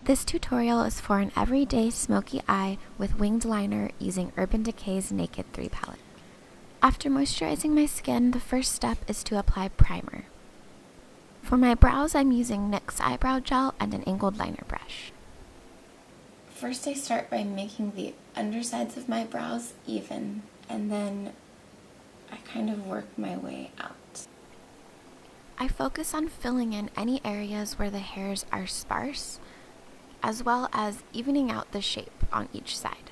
This tutorial is for an everyday smoky eye with winged liner using Urban Decay's Naked 3 palette. After moisturizing my skin, the first step is to apply primer. For my brows, I'm using NYX eyebrow gel and an Inglot liner brush. First, I start by making the undersides of my brows even, and then I kind of work my way out. I focus on filling in any areas where the hairs are sparse, as well as evening out the shape on each side.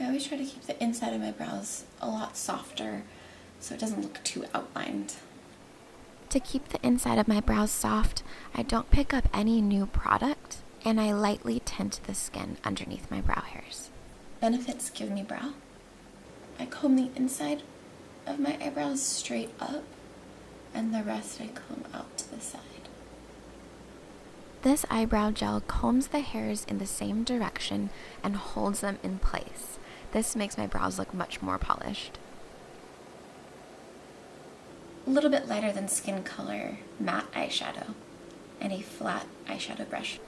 I always try to keep the inside of my brows a lot softer so it doesn't look too outlined. To keep the inside of my brows soft, I don't pick up any new product, and I lightly tint the skin underneath my brow hairs. Benefits Give Me Brow. I comb the inside of my eyebrows straight up, and the rest I comb out to the side. This eyebrow gel combs the hairs in the same direction and holds them in place. This makes my brows look much more polished. A little bit lighter than skin color matte eyeshadow and a flat eyeshadow brush.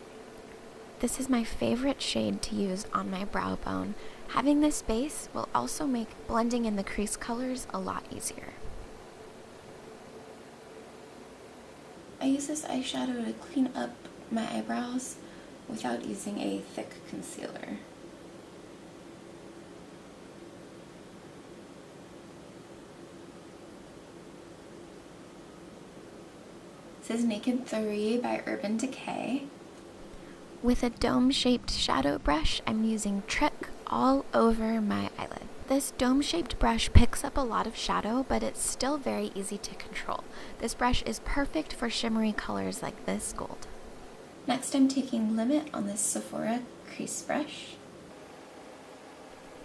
This is my favorite shade to use on my brow bone. Having this base will also make blending in the crease colors a lot easier. I use this eyeshadow to clean up my eyebrows without using a thick concealer. This is Naked 3 by Urban Decay. With a dome-shaped shadow brush, I'm using Trick all over my eyelid. This dome-shaped brush picks up a lot of shadow, but it's still very easy to control. This brush is perfect for shimmery colors like this gold. Next, I'm taking Limit on this Sephora crease brush.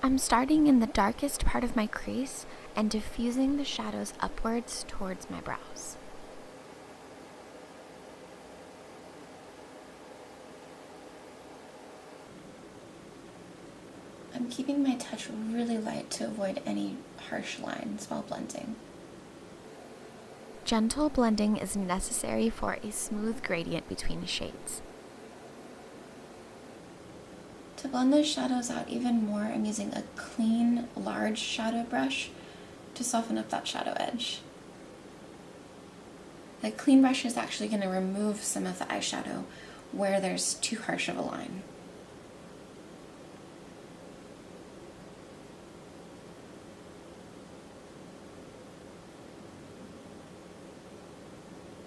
I'm starting in the darkest part of my crease and diffusing the shadows upwards towards my brows. I'm keeping my touch really light to avoid any harsh lines while blending. Gentle blending is necessary for a smooth gradient between shades. To blend those shadows out even more, I'm using a clean, large shadow brush to soften up that shadow edge. The clean brush is actually going to remove some of the eyeshadow where there's too harsh of a line.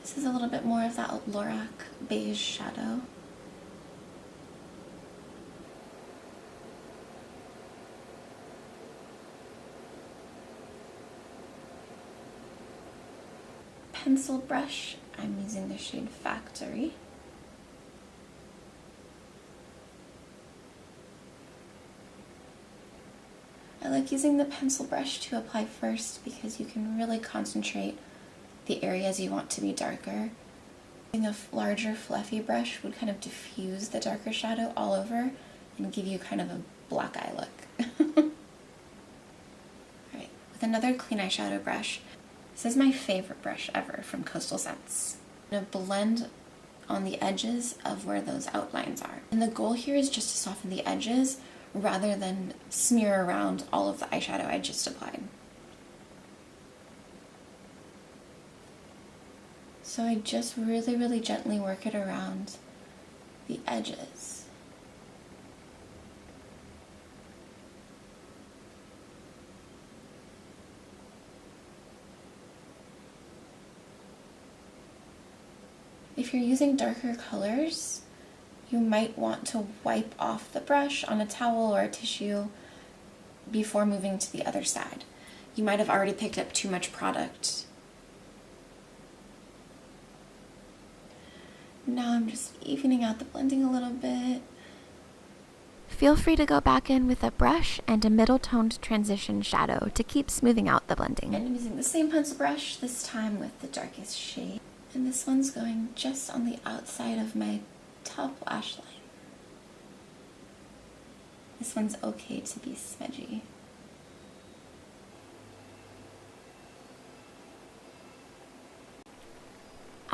This is a little bit more of that Lorac beige shadow. Pencil brush, I'm using the shade Factory. I like using the pencil brush to apply first because you can really concentrate the areas you want to be darker. Using a larger fluffy brush would kind of diffuse the darker shadow all over and give you kind of a black eye look. Alright, with another clean eyeshadow brush, this is my favorite brush ever from Coastal Scents. I'm going to blend on the edges of where those outlines are. And the goal here is just to soften the edges rather than smear around all of the eyeshadow I just applied. So I just really gently work it around the edges. If you're using darker colors, you might want to wipe off the brush on a towel or a tissue before moving to the other side. You might have already picked up too much product. Now I'm just evening out the blending a little bit. Feel free to go back in with a brush and a middle-toned transition shadow to keep smoothing out the blending. And I'm using the same pencil brush, this time with the darkest shade. And this one's going just on the outside of my top lash line. This one's okay to be smudgy.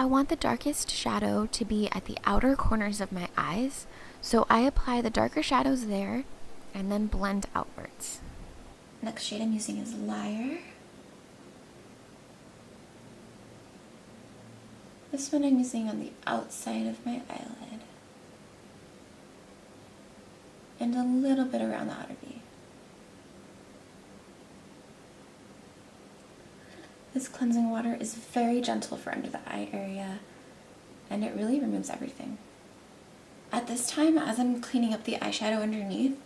I want the darkest shadow to be at the outer corners of my eyes, so I apply the darker shadows there and then blend outwards. Next shade I'm using is Liar. This one I'm using on the outside of my eyelid and a little bit around the outer V. This cleansing water is very gentle for under the eye area, and it really removes everything. At this time, as I'm cleaning up the eyeshadow underneath,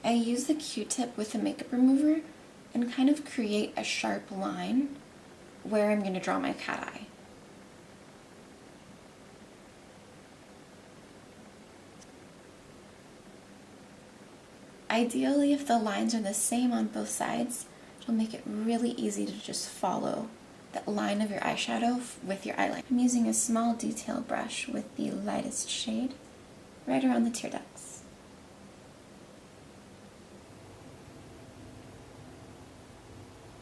I use the Q-tip with the makeup remover and kind of create a sharp line where I'm going to draw my cat eye. Ideally, if the lines are the same on both sides, it'll make it really easy to just follow the line of your eyeshadow with your eyeliner. I'm using a small detail brush with the lightest shade right around the tear ducts.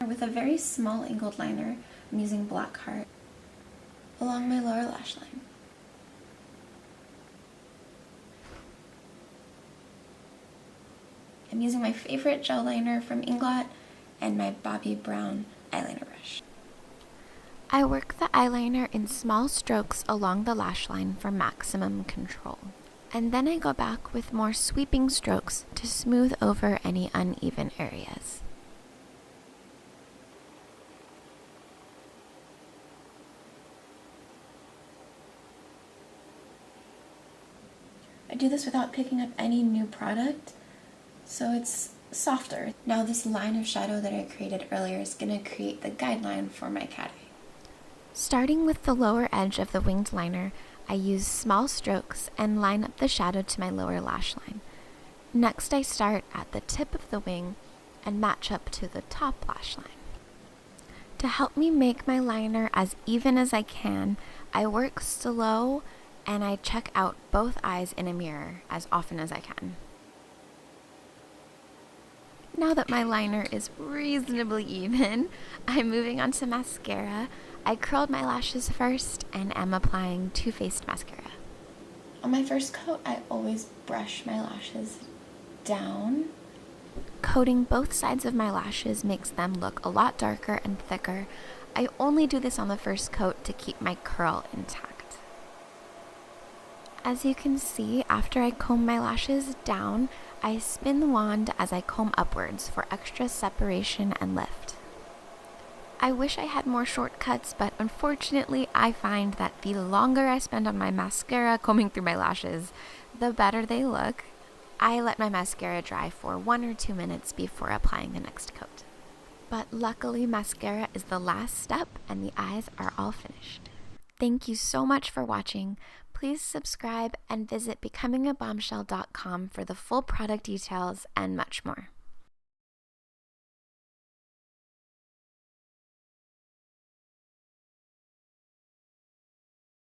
With a very small angled liner, I'm using Black Heart along my lower lash line. I'm using my favorite gel liner from Inglot and my Bobbi Brown eyeliner brush. I work the eyeliner in small strokes along the lash line for maximum control. And then I go back with more sweeping strokes to smooth over any uneven areas. I do this without picking up any new product, so it's softer. Now this line of shadow that I created earlier is going to create the guideline for my cat eye. Starting with the lower edge of the winged liner, I use small strokes and line up the shadow to my lower lash line. Next I start at the tip of the wing and match up to the top lash line. To help me make my liner as even as I can, I work slow and I check out both eyes in a mirror as often as I can. Now that my liner is reasonably even, I'm moving on to mascara. I curled my lashes first and am applying Too Faced mascara. On my first coat, I always brush my lashes down. Coating both sides of my lashes makes them look a lot darker and thicker. I only do this on the first coat to keep my curl intact. As you can see, after I comb my lashes down, I spin the wand as I comb upwards for extra separation and lift. I wish I had more shortcuts, but unfortunately I find that the longer I spend on my mascara combing through my lashes, the better they look. I let my mascara dry for 1 or 2 minutes before applying the next coat. But luckily mascara is the last step and the eyes are all finished. Thank you so much for watching. Please subscribe and visit becomingabombshell.com for the full product details and much more.